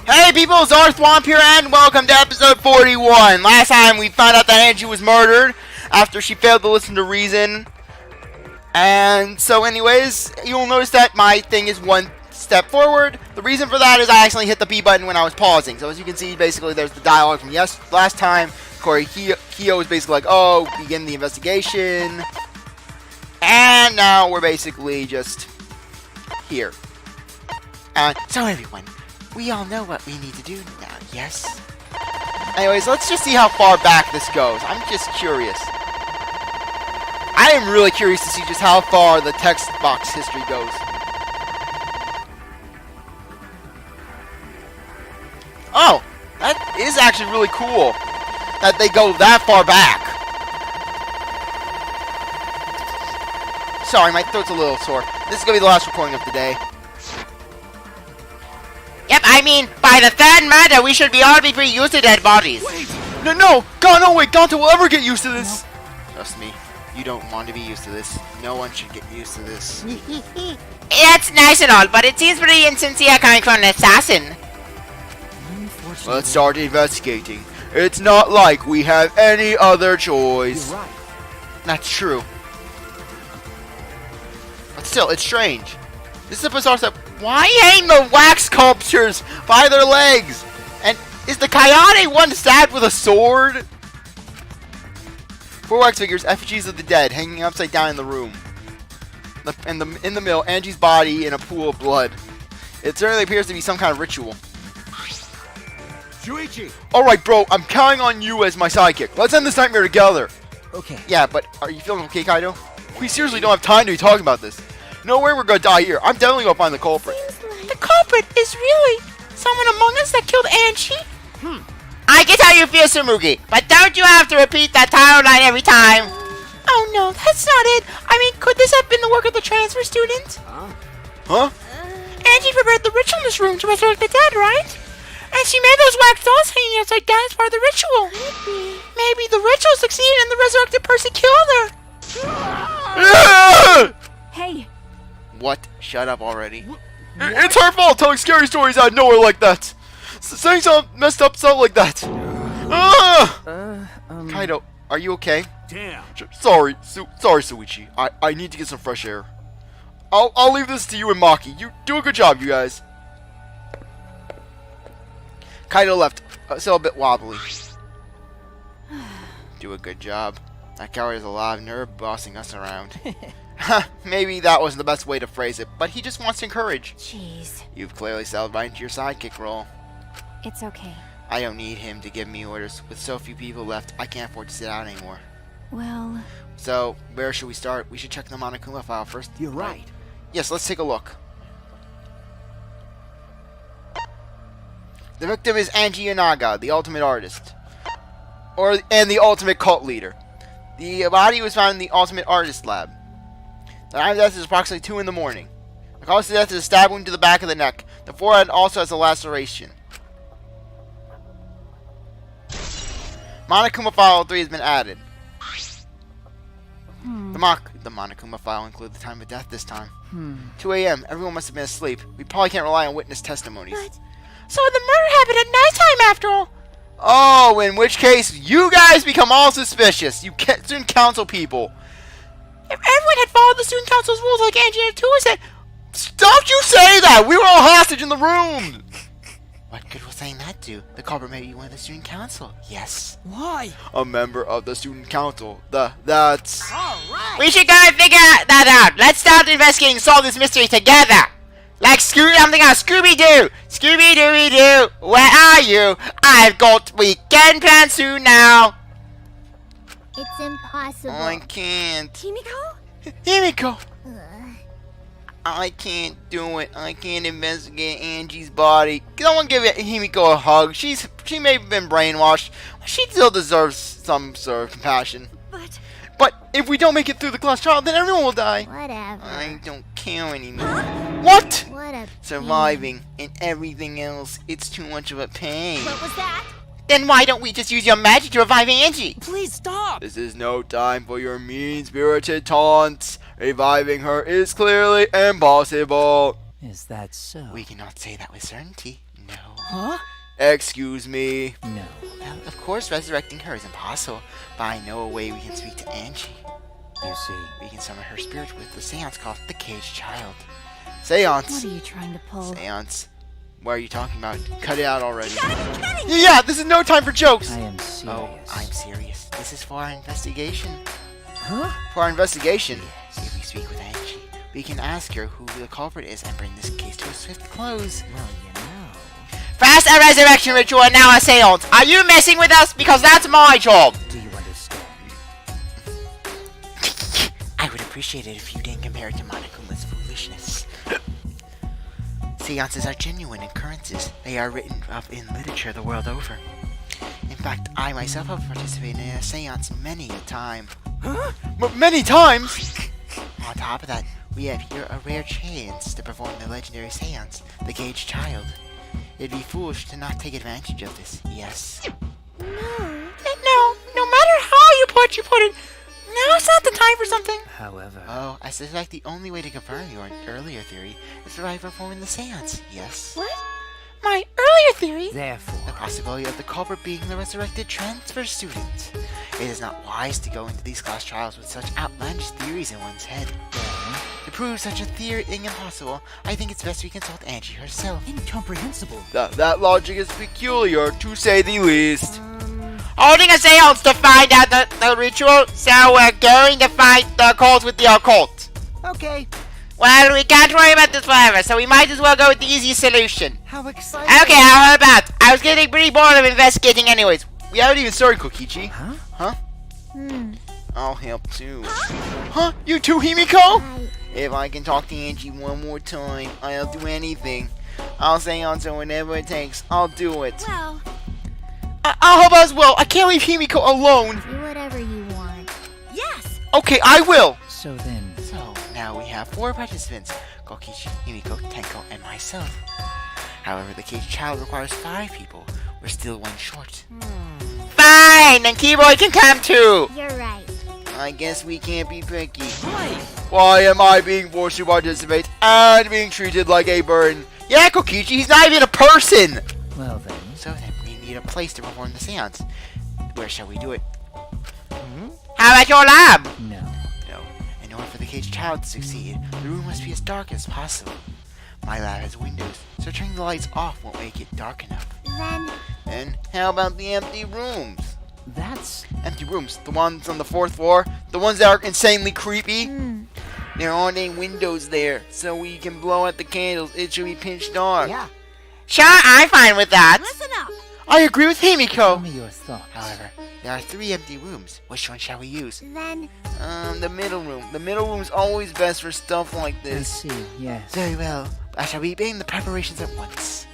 Hey people, CzarThwomp here and welcome to episode 41. Last time we found out that Angie was murdered after she failed to listen to reason. And so anyways, you'll notice that my thing is one step forward. The reason for that is I accidentally hit the B button when I was pausing. So as you can see, basically there's the dialogue from last time. Corey Kyo was basically like, oh, begin the investigation. And now we're basically just here. So everyone, we all know what we need to do now, yes? Anyways, let's just see how far back this goes. I'm just curious. I am really curious to see just how far the text box history goes. Oh, that is actually really cool that they go that far back. Sorry, my throat's a little sore. This is going to be the last recording of the day. Yep, I mean, by the third murder, we should all be pretty used to dead bodies. Wait! No, wait, Gonta will ever get used to this! No. Trust me, you don't want to be used to this. No one should get used to this. It's nice and all, but it seems pretty insincere coming from an assassin. Let's start investigating. It's not like we have any other choice. You're right. That's true. But still, it's strange. This is a bizarre step. Why hang the wax sculptures by their legs? And is the Kaede one stabbed with a sword? 4 wax figures, effigies of the dead, hanging upside down in the room. In the middle, Angie's body in a pool of blood. It certainly appears to be some kind of ritual. Shuichi! Alright, bro, I'm counting on you as my sidekick. Let's end this nightmare together. Okay. Yeah, but are you feeling okay, Kaido? We seriously don't have time to be talking about this. No way we're gonna die here. I'm definitely gonna find the culprit. The culprit is really someone among us that killed Angie? I get how you feel, Sumugi, but don't you have to repeat that title line every time? Oh no, that's not it. I mean, could this have been the work of the transfer student? Huh? Angie prepared the ritual in this room to resurrect the dead, right? And she made those wax dolls hanging upside down as part of the ritual. Maybe the ritual succeeded and the resurrected person killed her. Hey! What? Shut up already. It's her fault telling scary stories out of nowhere like that. Saying some messed up stuff like that. Kaido, are you okay? Damn. Sorry, Suichi. I need to get some fresh air. I'll leave this to you and Maki. You do a good job, you guys. Kaido left, still a bit wobbly. Do a good job. That coward has a lot of nerve bossing us around. Maybe that wasn't the best way to phrase it, but he just wants to encourage. Jeez. You've clearly settled right into your sidekick role. It's okay. I don't need him to give me orders. With so few people left, I can't afford to sit out anymore. Well... So, where should we start? We should check the Monokuma file first. You're right. Yes, let's take a look. The victim is Angie Yanaga, the ultimate artist. And the ultimate cult leader. The body was found in the ultimate artist lab. The time of death is approximately 2 in the morning. The cause of death is a stab wound to the back of the neck. The forehead also has a laceration. Monokuma file 3 has been added. The Monokuma file includes the time of death this time. 2 a.m. Everyone must have been asleep. We probably can't rely on witness testimonies. But, so the murder happened at nighttime after all. Oh, in which case, you guys become all suspicious. You student council people. If everyone had followed the student council's rules like Angie had too said... Don't you say that! We were all hostage in the room! What good was saying that do? The culprit may be one of the student council. Yes. Why? A member of the student council. That's... Alright! We should go and figure that out. Let's start investigating and solve this mystery together. Like something else. Scooby-Doo! Scooby-Dooby-Doo! Where are you? I've got weekend plans soon now. It's impossible. I can't. Himiko? Himiko! I can't do it. I can't investigate Angie's body. Someone give Himiko a hug. She may have been brainwashed. She still deserves some sort of compassion. But if we don't make it through the class trial, then everyone will die. Whatever. I don't care anymore. What? What a Surviving and everything else, it's too much of a pain. What was that? Then why don't we just use your magic to revive Angie? Please stop! This is no time for your mean-spirited taunts. Reviving her is clearly impossible. Is that so? We cannot say that with certainty. No. Huh? Excuse me. No. Well, of course, resurrecting her is impossible, but I know a way we can speak to Angie. You see. We can summon her spirit with the seance called the Caged Child. Seance. What are you trying to pull? Seance. What are you talking about? Cut it out already. Yeah, this is no time for jokes. I am serious. Oh, I'm serious. This is for our investigation. Huh? For our investigation, if we speak with Angie, we can ask her who the culprit is and bring this case to a swift close. Well, you know. First a resurrection ritual and now a seance. Are you messing with us? Because that's my job. Do you understand? I would appreciate it if you didn't compare it to Monokuma's foolishness. Seances are genuine occurrences. They are written up in literature the world over. In fact, I myself have participated in a seance many a time. Huh? Many times? On top of that, we have here a rare chance to perform the legendary seance, the Caged Child. It'd be foolish to not take advantage of this, yes? No matter how you put it, now's not the time for something. However. Oh, I suspect the only way to confirm your earlier theory is by performing the seance, yes? What? My earlier theory? Therefore. The possibility of the culprit being the resurrected transfer student. It is not wise to go into these class trials with such outlandish theories in one's head. To prove such a theory impossible, I think it's best we consult Angie herself. Incomprehensible. That logic is peculiar, to say the least. Holding a seance to find out the ritual, so we're going to fight the occult with the occult. Okay. Well, we can't worry about this forever, so we might as well go with the easy solution. How exciting. Okay, how about? I was getting pretty bored of investigating anyways. We haven't even started, Kokichi. Huh? Huh? Hmm. I'll help too. Huh? You too, Himiko? If I can talk to Angie one more time, I'll do anything. I'll say on so whenever it takes, I'll do it. Well, I'll help as well. I can't leave Himiko alone. do whatever you want. Yes! Okay, I will. So then. So, now we have 4 participants. Kokichi, Himiko, Tenko, and myself. However, the Caged Child requires 5 people. We're still 1 short. Fine, then Keyboy can come too. You're right. I guess we can't be picky. Right. Why am I being forced to participate and being treated like a burden? Yeah, Kokichi, he's not even a person! Well then. So then, we need a place to perform the seance. Where shall we do it? How about your lab? No. No. In order for the Caged Child to succeed, the room must be as dark as possible. My lab has windows, so turning the lights off won't make it dark enough. Then, And how about the empty rooms? That's. Empty rooms, the ones on the 4th floor, the ones that are insanely creepy. There aren't any windows there, so we can blow out the candles. It should be pitch dark. Yeah. Sure, I'm fine with that. listen up. I agree with Tell Himiko. me your thoughts. However, there are 3 empty rooms. Which one shall we use? Then, The middle room. The middle room's always best for stuff like I this. see. Yes. Very well. I shall begin the preparations at once.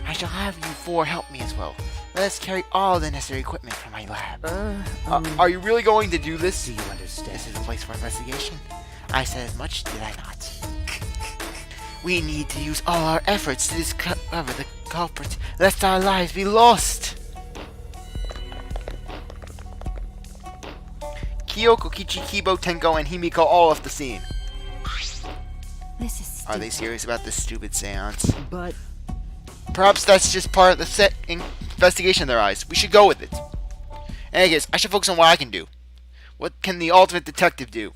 I shall have you 4 help me as well. Let us carry all the necessary equipment from my lab. Are you really going to do this? Do you understand? This is a place for investigation. I said as much, did I not? We need to use all our efforts to discover the culprit, lest our lives be lost. Kyoko, Kichi, Kibo, Tenko, and Himiko all left the scene. this is stupid. Are they serious about this stupid seance? But. Perhaps that's just part of the set investigation in their eyes. We should go with it. In any case, I should focus on what I can do. What can the ultimate detective do?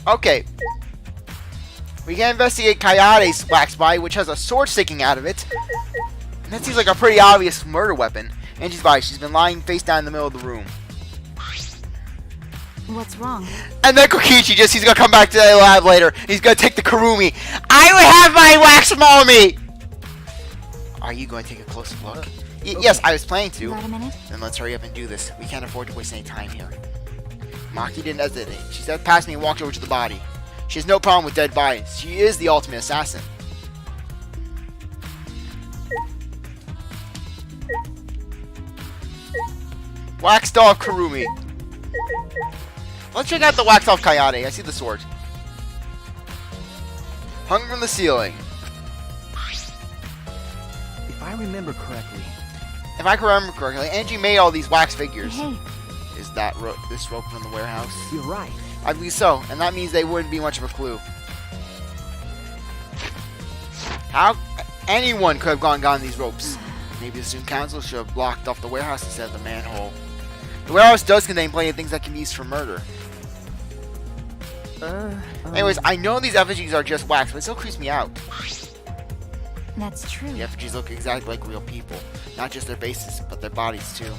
Okay. We can investigate Kaede's wax body, which has a sword sticking out of it. And that seems like a pretty obvious murder weapon. Angie's body, she's been lying face down in the middle of the room. What's wrong? And then Kokichi he's gonna come back to the lab later. He's gonna take the Kurumi. I would have my wax mommy. Are you going to take a closer look? Yes, I was planning to. Got a minute? Then let's hurry up and do this. We can't afford to waste any time here. Maki didn't hesitate. She stepped past me and walked over to the body. She has no problem with dead bodies. She is the ultimate assassin. Waxed off Kurumi. Let's check out the waxed off Kaede. I see the sword. Hung from the ceiling. If I remember correctly. If I can remember correctly, Angie made all these wax figures. Hey, Is that this rope from the warehouse? You're right. I believe so, and that means they wouldn't be much of a clue. How anyone could have gotten these ropes? Maybe the student council should have blocked off the warehouse instead of the manhole. The warehouse does contain plenty of things that can be used for murder. Anyways, I know these effigies are just wax, but it still creeps me out. That's true. The effigies look exactly like real people. Not just their bases, but their bodies too.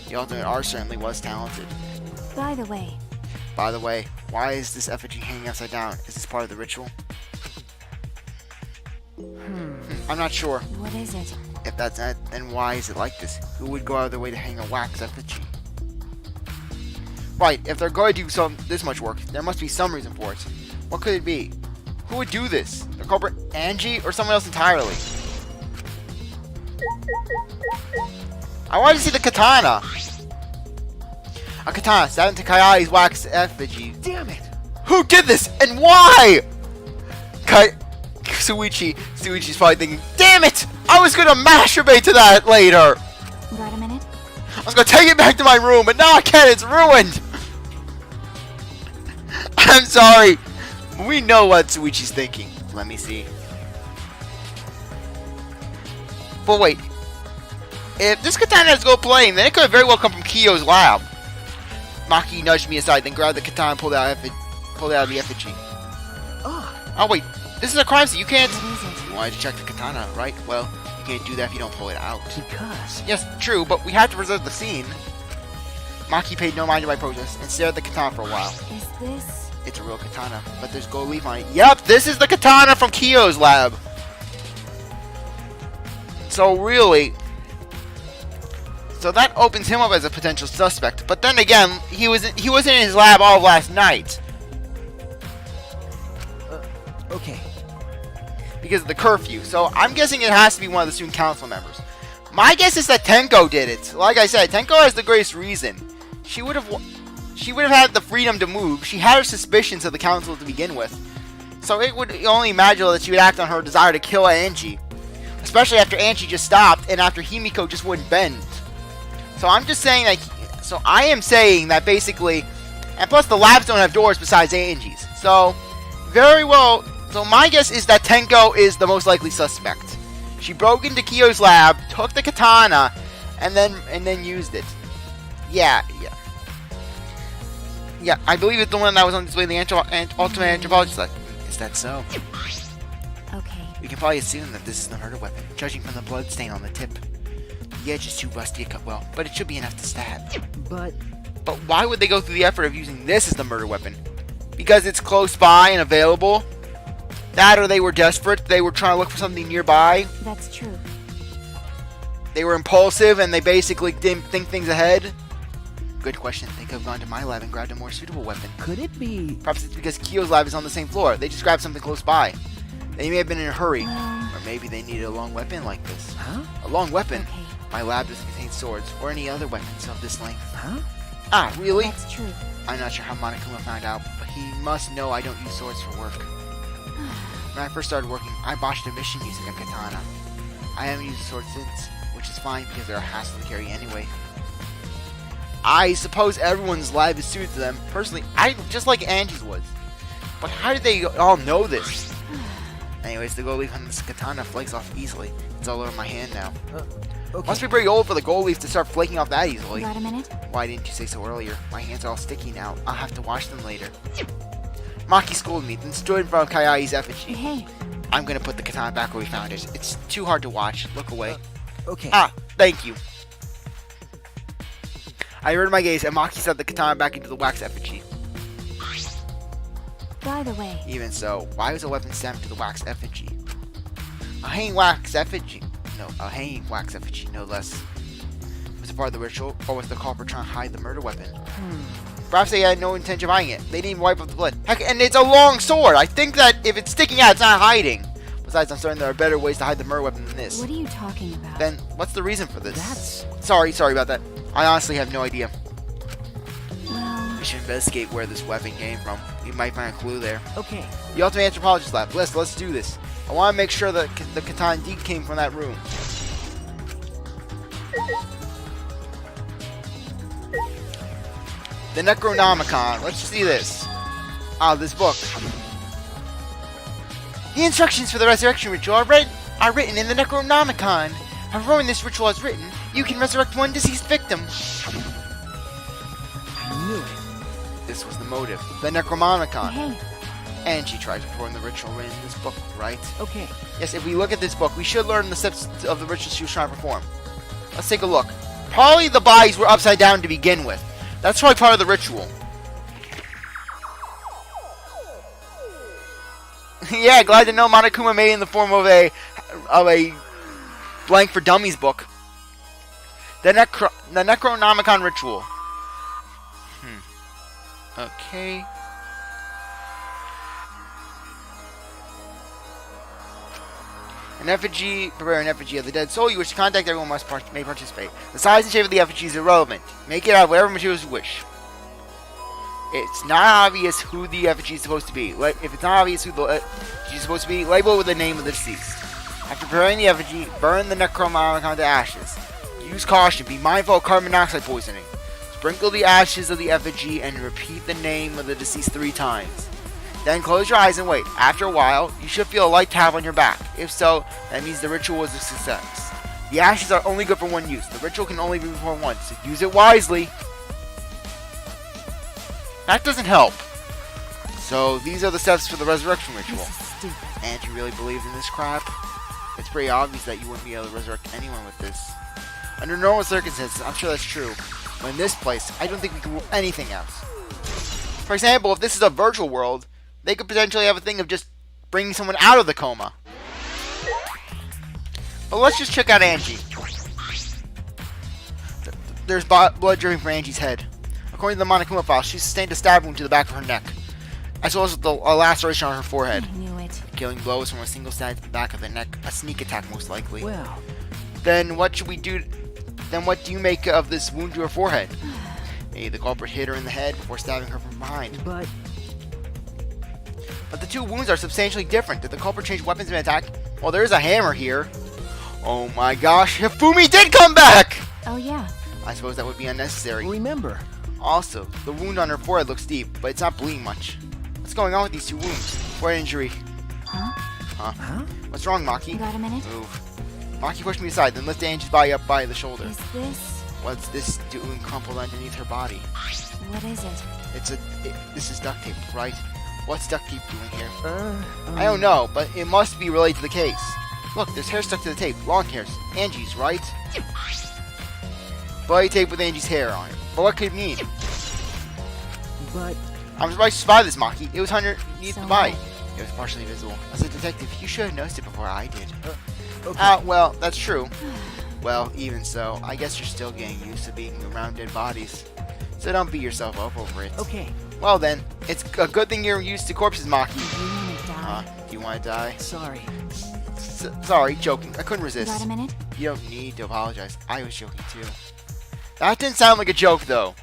The ultimate art certainly was talented. By the way, why is this effigy hanging upside down? Is this part of the ritual? I'm not sure. what is it? If that's it, then why is it like this? Who would go out of their way to hang a wax effigy? Right, if they're going to do this much work, there must be some reason for it. What could it be? Who would do this? The culprit Angie or someone else entirely? I wanted to see the katana. A katana stabbed into Kaede's wax effigy. Damn it! Who did this and why? Suichi's probably thinking, damn it! I was gonna masturbate to that later! Got a minute? I was gonna take it back to my room, but now I can't, it's ruined! I'm sorry. We know what Suichi's thinking. Let me see. But wait. If this katana has gold plating, then it could very well come from Kyo's lab. Maki nudged me aside, then grabbed the katana and pulled it out of the effigy. Oh wait, this is a crime scene. You can't. What is it? You wanted to check the katana, right? Well, you can't do that if you don't pull it out. Because... Yes, true, but we have to preserve the scene. Maki paid no mind to my protest and stared at the katana for a while. Is this... It's a real katana, but there's gold leaf on it. Yep, this is the katana from Kyo's lab. So really... So that opens him up as a potential suspect. But then again, he wasn't in his lab all of last night. Okay. Because of the curfew. So I'm guessing it has to be one of the student council members. My guess is that Tenko did it. Like I said, Tenko has the greatest reason. She would have had the freedom to move. She had her suspicions of the council to begin with. So it would only imagine that she would act on her desire to kill Angie. Especially after Angie just stopped and after Himiko just wouldn't bend. So I'm just saying that... So I am saying that basically... And plus the labs don't have doors besides Angie's. So, very well... So my guess is that Tenko is the most likely suspect. She broke into Kyo's lab, took the katana, and then used it. Yeah. Yeah, I believe it's the one that was on display in the Ultimate Anthropologist lab. Is that so? Okay. We can probably assume that this is the murder weapon, judging from the blood stain on the tip. The edge is too rusty to cut well, but it should be enough to stab. But why would they go through the effort of using this as the murder weapon? Because it's close by and available? That or they were desperate, they were trying to look for something nearby? That's true. They were impulsive and they basically didn't think things ahead? Good question. They could have gone to my lab and grabbed a more suitable weapon. could it be... Perhaps it's because Kyo's lab is on the same floor. They just grabbed something close by. They may have been in a hurry. Or maybe they needed a long weapon like this. Huh? A long weapon? Okay. My lab doesn't contain swords or any other weapons of this length. Huh? Ah, really? That's true. I'm not sure how Monokuma found out, but he must know I don't use swords for work. When I first started working, I botched a mission using a katana. I haven't used a sword since, which is fine because they're a hassle to carry anyway. I suppose everyone's lab is suited to them. Personally, I just like Angie's was. But how did they all know this? Anyways, the gold leaf on this katana flakes off easily. It's all over my hand now. Okay. Must be pretty old for the gold leaf to start flaking off that easily. Got a minute? Why didn't you say so earlier? My hands are all sticky now. I'll have to wash them later. Maki scolded me, then stood in front of Kaede's effigy. Hey. I'm gonna put the katana back where we found it. It's too hard to watch. Look away. Okay. Ah, thank you. I averted my gaze, and Maki set the katana back into the wax effigy. By the way, Even so, why was a weapon stamped to the wax effigy? A hanging wax effigy. No, a hanging wax effigy, no less. Was it part of the ritual, or was the culprit trying to hide the murder weapon? Perhaps they had no intention of hiding it. They didn't even wipe up the blood. Heck, and it's a long sword. I think that if it's sticking out, it's not hiding. Besides, I'm certain there are better ways to hide the murder weapon than this. what are you talking about? Then, what's the reason for this? That's... Sorry about that. I honestly have no idea. Well, We should investigate where this weapon came from. We might find a clue there. Okay. The Ultimate Anthropologist Lab. Let's do this. I want to make sure that the katana indeed came from that room. The Necronomicon. Let's see this. Ah, this book. The instructions for the resurrection ritual are written in the Necronomicon. However, when this ritual is written, you can resurrect one deceased victim. I knew it. This was the motive. The Necronomicon. Hey, And she tried to perform the ritual written in this book, right? Okay. Yes, if we look at this book, we should learn the steps of the ritual she was trying to perform. Let's take a look. Probably the bodies were upside down to begin with. That's probably part of the ritual. Yeah, glad to know Monokuma made it in the form of a blank for dummies book. The Necronomicon ritual. Okay. An effigy, prepare an effigy of the dead soul you wish to contact. Everyone may participate. The size and shape of the effigy is irrelevant. Make it out of whatever materials you wish. It's not obvious who the effigy is supposed to be. If it's not obvious who the effigy is supposed to be, label it with the name of the deceased. After preparing the effigy, burn the Necronomicon to ashes. Use caution. Be mindful of carbon monoxide poisoning. Sprinkle the ashes of the effigy and repeat the name of the deceased 3 times. Then close your eyes and wait. After a while, you should feel a light tap on your back. If so, that means the ritual was a success. The ashes are only good for one use. The ritual can only be performed once, so use it wisely. That doesn't help. So, these are the steps for the resurrection ritual. This is stupid. And you really believed in this crap? It's pretty obvious that you wouldn't be able to resurrect anyone with this. Under normal circumstances, I'm sure that's true. But in this place, I don't think we can rule anything else. For example, if this is a virtual world, they could potentially have a thing of just bringing someone out of the coma. But let's just check out Angie. There's blood dripping from Angie's head. According to the Monokuma file, she sustained a stab wound to the back of her neck, as well as a laceration on her forehead. I knew it. Killing blows from a single stab to the back of the neck, a sneak attack most likely. Well, Then what should we do? Then what do you make of this wound to her forehead? Maybe the culprit hit her in the head before stabbing her from behind. but But the 2 wounds are substantially different. Did the culprit change weapons mid-attack? Well, there is a hammer here. Oh my gosh, Hifumi did come back! Oh, yeah. I suppose that would be unnecessary. remember. Also, the wound on her forehead looks deep, but it's not bleeding much. What's going on with these 2 wounds? Forehead injury. Huh? Huh? What's wrong, Maki? Got a minute? Move. Maki pushed me aside, then lifted Angie's body up by the shoulder. Is this... What's this doing crumpled underneath her body? What is it? This is duct tape, right? What's duct tape doing here? I I don't know, but it must be related to the case. Look, there's hair stuck to the tape. Long hairs. Angie's, right? Bloody tape with Angie's hair on it. But what could it mean? But I'm surprised you spotted this, Maki. It was underneath So the body. what? It was partially visible. As a detective, you should have noticed it before I did. okay. Well, that's true. Well, even so, I guess you're still getting used to being around dead bodies. So don't beat yourself up over it. Okay. Well then, it's a good thing you're used to corpses, Maki. You want to die? Do you want to die? Sorry. Sorry, joking. I couldn't You got resist. a minute? You don't need to apologize. I was joking too. That didn't sound like a joke though.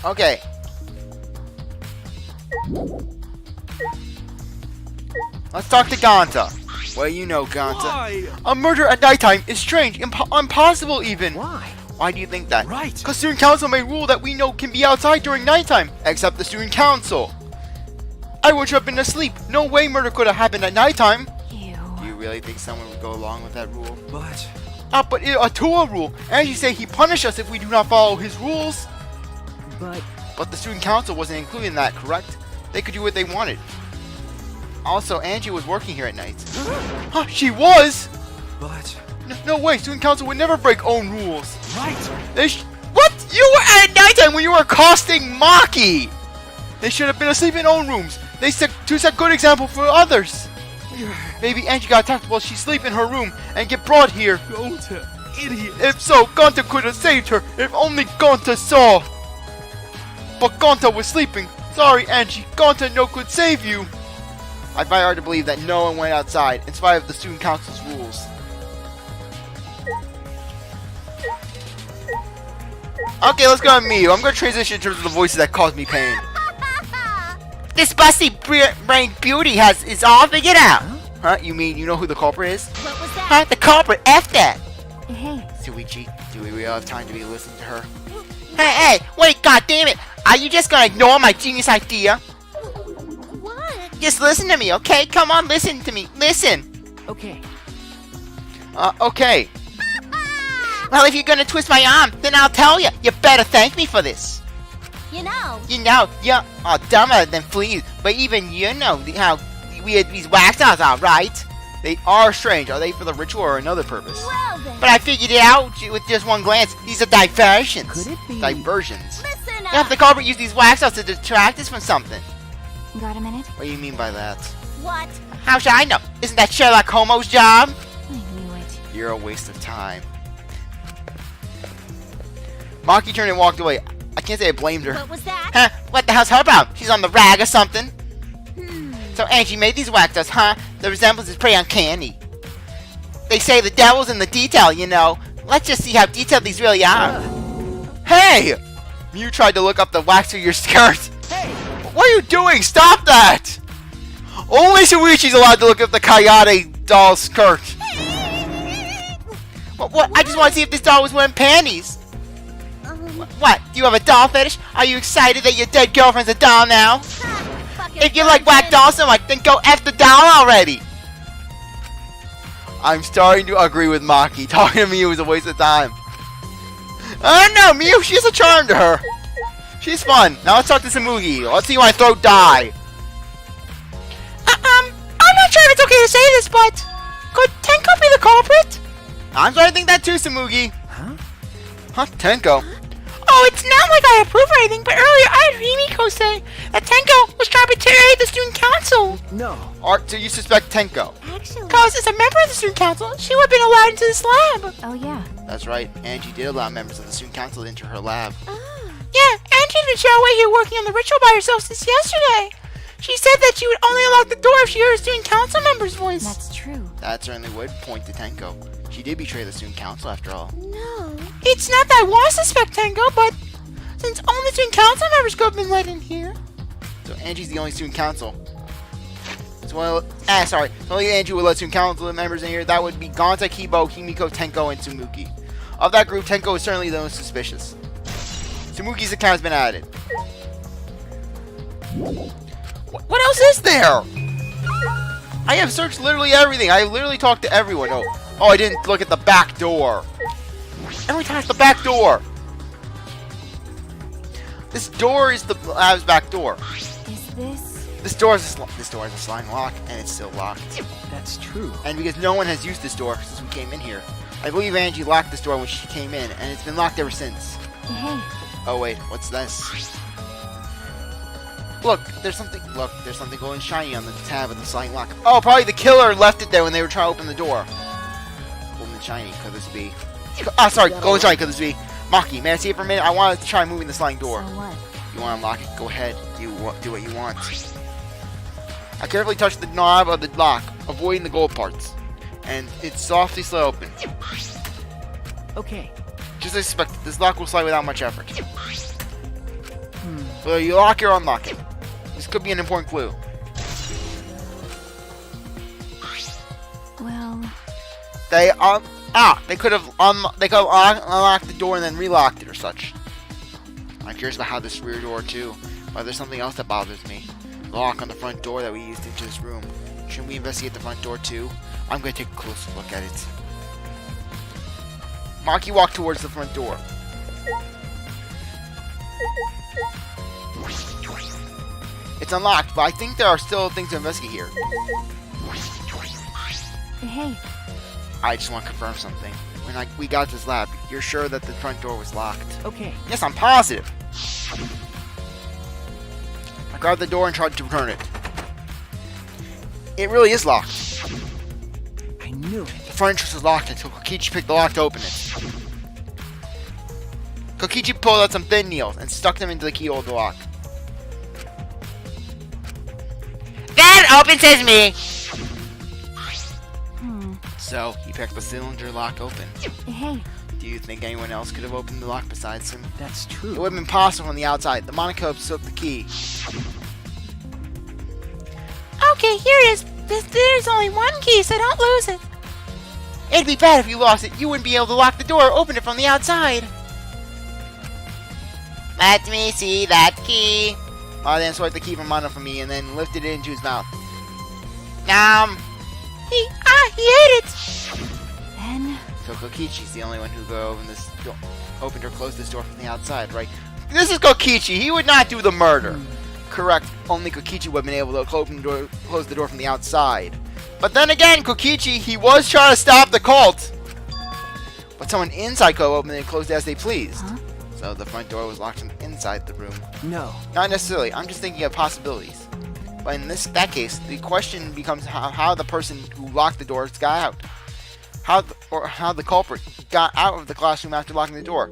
Okay. Let's talk to Ganta. Well, you know, Ganta. Why? A murder at nighttime is strange, impossible even. Why? Why do you think that? Right. Because student council may rule that we know can be outside during nighttime, except the student council. I would have been asleep. No way murder could have happened at nighttime. Ew. Do you really think someone would go along with that rule? But But a Tua rule. And you say he punish us if we do not follow his rules. but The student council wasn't included in that, correct? They could do what they wanted. Also, Angie was working here at night. Huh, she was? but No way, student council would never break own rules. right. What? You were at nighttime when you were accosting Maki! They should have been asleep in own rooms. They set good example for others. Maybe Angie got attacked while she sleep in her room and get brought here. Gota, idiot. If so, Ganta could have saved her if only Ganta saw. But Ganta was sleeping. Sorry, Angie, Ganta no could save you. I find it hard to believe that no one went outside in spite of the student council's rules. Okay, let's go on me. I'm going to transition in terms of the voices that caused me pain. This busty brain beauty is all figured out. Huh? You mean you know who the culprit is? What was that? Huh? The culprit, F that. Hey, Suichi, do we really have time to be listening to her? Hey, wait, goddammit! Are you just gonna ignore my genius idea? What? Just listen to me, okay? Come on, listen to me. Listen! Okay. Okay. Well, if you're gonna twist my arm, then I'll tell you. You better thank me for this. You know. You're dumber than fleas, but even you know how weird these wax dolls are, right? They are strange. Are they for the ritual or another purpose? Well then. But I figured it out with just one glance. These are diversions. Could it be? Diversions. Listen Yeah, up. if the culprit used these wax dolls to detract us from something. Got a minute? What do you mean by that? What? How should I know? Isn't that Sherlock Holmes' job? I knew it. You're a waste of time. Maki turned and walked away. I can't say I blamed her. What was that? Huh? What the hell's her problem? She's on the rag or something? Hmm. So Angie made these wax dolls, huh? The resemblance is pretty uncanny. They say the devil's in the detail, you know. Let's just see how detailed these really are. Hey! You tried to look up the wax through your skirt. Hey! What are you doing? Stop that! Only Suichi's allowed to look up the Kaede doll's skirt. What? I just want to see if this doll was wearing panties. What? Do you have a doll fetish? Are you excited that your dead girlfriend's a doll now? If you like whack dolls so much, then go F the doll already. I'm starting to agree with Maki. Talking to Miu is a waste of time. I don't know, Miu, she has a charm to her. She's fun. Now let's talk to Samugi. Let's see my throat die. I'm not sure if it's okay to say this, but could Tenko be the culprit? I'm starting to think that too, Samugi. Huh? Huh? Tenko? Oh, it's not like I approve or anything, but earlier I heard Himiko say that Tenko was trying to betray the student council. No. So you suspect Tenko? Actually. Because as a member of the student council, she would have been allowed into this lab. Oh yeah. That's right. Angie did allow members of the student council into her lab. Yeah, Angie didn't show away here working on the ritual by herself since yesterday. She said that she would only unlock the door if she heard a student council member's voice. That's true. That certainly would point to Tenko. She did betray the student council after all. No. It's not that I want to suspect Tenko, but since only student council members could have been let in here. So Angie's the only student council. So only Angie would let student council members in here. That would be Gonta, Kibo, Himiko, Tenko, and Tsumugi. Of that group, Tenko is certainly the most suspicious. Tsumugi's account has been added. What else is there? I have searched literally everything. I literally talked to everyone. Oh, I didn't look at the back door. Every time it's the back door. This door is the lab's back door. Is this? This door is a sliding lock, and it's still locked. That's true. And because no one has used this door since we came in here, I believe Angie locked this door when she came in, and it's been locked ever since. Hey. Oh wait, what's this? Look, there's something golden shiny on the tab of the sliding lock. Oh, probably the killer left it there when they were trying to open the door. Golden shiny, could this be? Sorry, golden shiny, could this be? Maki, may I see it for a minute? I want to try moving the sliding door. So what? You want to unlock it? Go ahead. Do what you want. I carefully touched the knob of the lock, avoiding the gold parts, and it softly slid open. Okay. Just as expected, this lock will slide without much effort. Whether you lock it or unlock it. This could be an important clue. Well. They could have unlocked the door and then relocked it or such. I'm curious about how this rear door too. But there's something else that bothers me. The lock on the front door that we used into this room. Shouldn't we investigate the front door too? I'm going to take a closer look at it. Maki walked towards the front door. It's unlocked, but I think there are still things to investigate here. Hey. I just want to confirm something. When we got to this lab, you're sure that the front door was locked? Okay. Yes, I'm positive. I grabbed the door and tried to turn it. It really is locked. I knew it. The front entrance was locked until Kokichi picked the lock to open it. Kokichi pulled out some thin nails and stuck them into the keyhole of the lock. That opens Sesame! So, he picked the cylinder lock open. Hey. Do you think anyone else could have opened the lock besides him? That's It true. would have been possible on the outside. The Monaco took the key. Okay, here it is. There's only one key, so don't lose it. It'd be bad if you lost it. You wouldn't be able to lock the door or open it from the outside. Let me see that key. Then swipe the key from Mono from me and then lifted it into his mouth. He ate it. Then, So Kokichi's the only one who opened or closed this door from the outside, right? This is Kokichi. He would not do the murder. Correct. Only Kokichi would have been able to close the door from the outside. But then again, Kokichi, he was trying to stop the cult. But someone inside could open it and close it as they pleased. Huh? So the front door was locked from inside the room. No. Not necessarily. I'm just thinking of possibilities. But in that case, the question becomes how the person who locked the doors got out. How the culprit got out of the classroom after locking the door.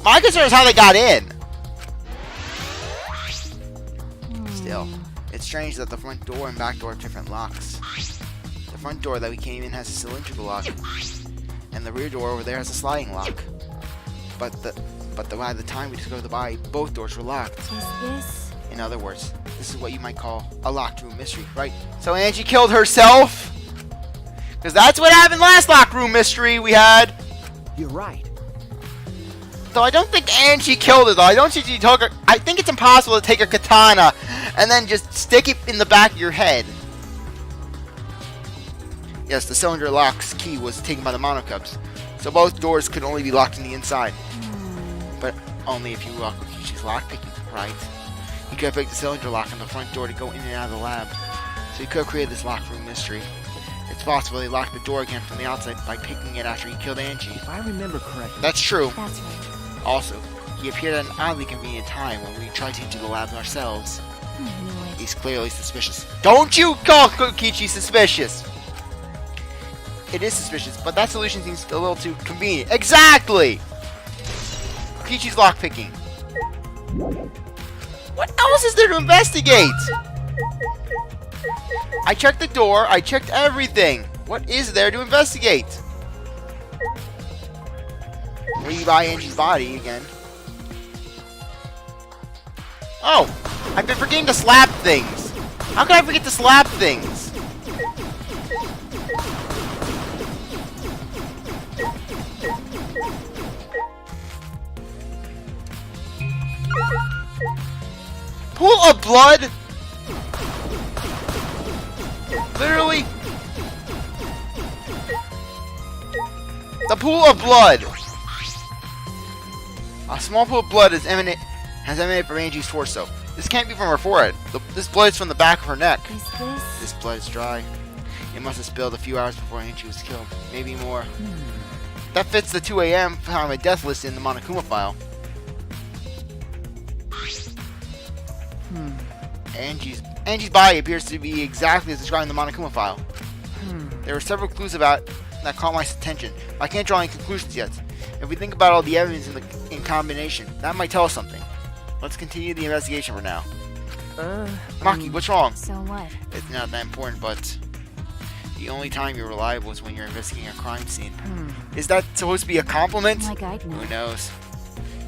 My concern is how they got in. Still, it's strange that the front door and back door have different locks. The front door that we came in has a cylindrical lock, and the rear door over there has a sliding lock. But by the time we discovered the body, both doors were locked. is this? In other words, this is what you might call a locked room mystery, right? So Angie killed herself? Because that's what happened last locked room mystery we had. You're right. Though I don't think Angie killed her, though. I don't think she took her. I think it's impossible to take a katana and then just stick it in the back of your head. Yes, the cylinder lock's key was taken by the monocubs, so both doors could only be locked on the inside. But only if you lock Kokichi's lockpicking, right? He could have picked the cylinder lock on the front door to go in and out of the lab, so he could have created this locked room mystery. It's possible he locked the door again from the outside by picking it after he killed Angie. If I remember correctly. That's true. That's right. Also, he appeared at an oddly convenient time when we tried to enter the lab ourselves. I knew it. He's clearly suspicious. Don't you call Kokichi suspicious! It is suspicious, but that solution seems a little too convenient. Exactly! Kokichi's lockpicking. What else is there to investigate? I checked the door. I checked everything. What is there to investigate? Maybe by Angie's body again. Oh! I've been forgetting to slap things. How could I forget to slap things? Pool of blood? Literally? The pool of blood. A small pool of blood has emanated from Angie's torso. This can't be from her forehead. This blood is from the back of her neck. Is this? This blood is dry. It must have spilled a few hours before Angie was killed. Maybe more. That fits the 2 a.m. time of death list in the Monokuma file. Angie's body appears to be exactly as described in the Monokuma file. There were several clues about that caught my attention. I can't draw any conclusions yet. If we think about all the evidence in combination, that might tell us something. Let's continue the investigation for now. Maki, what's wrong? So what? It's not that important, but the only time you're reliable is when you're investigating a crime scene. Is that supposed to be a compliment? Like I'd know. Who knows?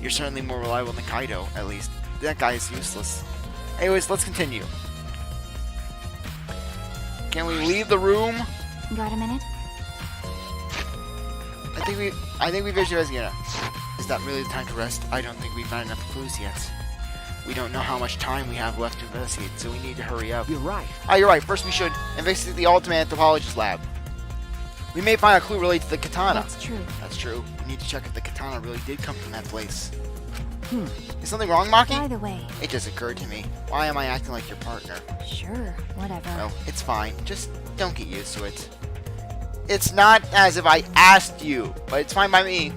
You're certainly more reliable than Kaido, at least. That guy is useless. Anyways, let's continue. Can we leave the room? Got a minute? I think we finished investigating. Is that really the time to rest? I don't think we've found enough clues yet. We don't know how much time we have left to investigate, so we need to hurry up. You're right. Ah, you're right. First we should investigate the ultimate anthropologist lab. We may find a clue related to the katana. That's true. That's true. We need to check if the katana really did come from that place. Is something wrong, Maki? By the way, It just occurred to me. Why am I acting like your partner? sure, whatever. No, it's fine. Just don't get used to it. It's not as if I asked you, but it's fine by me.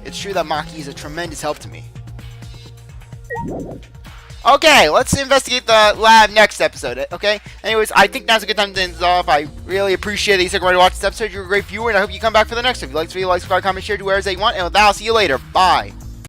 It's true that Maki is a tremendous help to me. Okay, let's investigate the lab next episode, okay? Anyways, I think now's a good time to end this off. I really appreciate that you stuck around to watch this episode. You're a great viewer, and I hope you come back for the next one. If you like this video, like, subscribe, comment, share, do whatever you want, and with that, I'll see you later. Bye.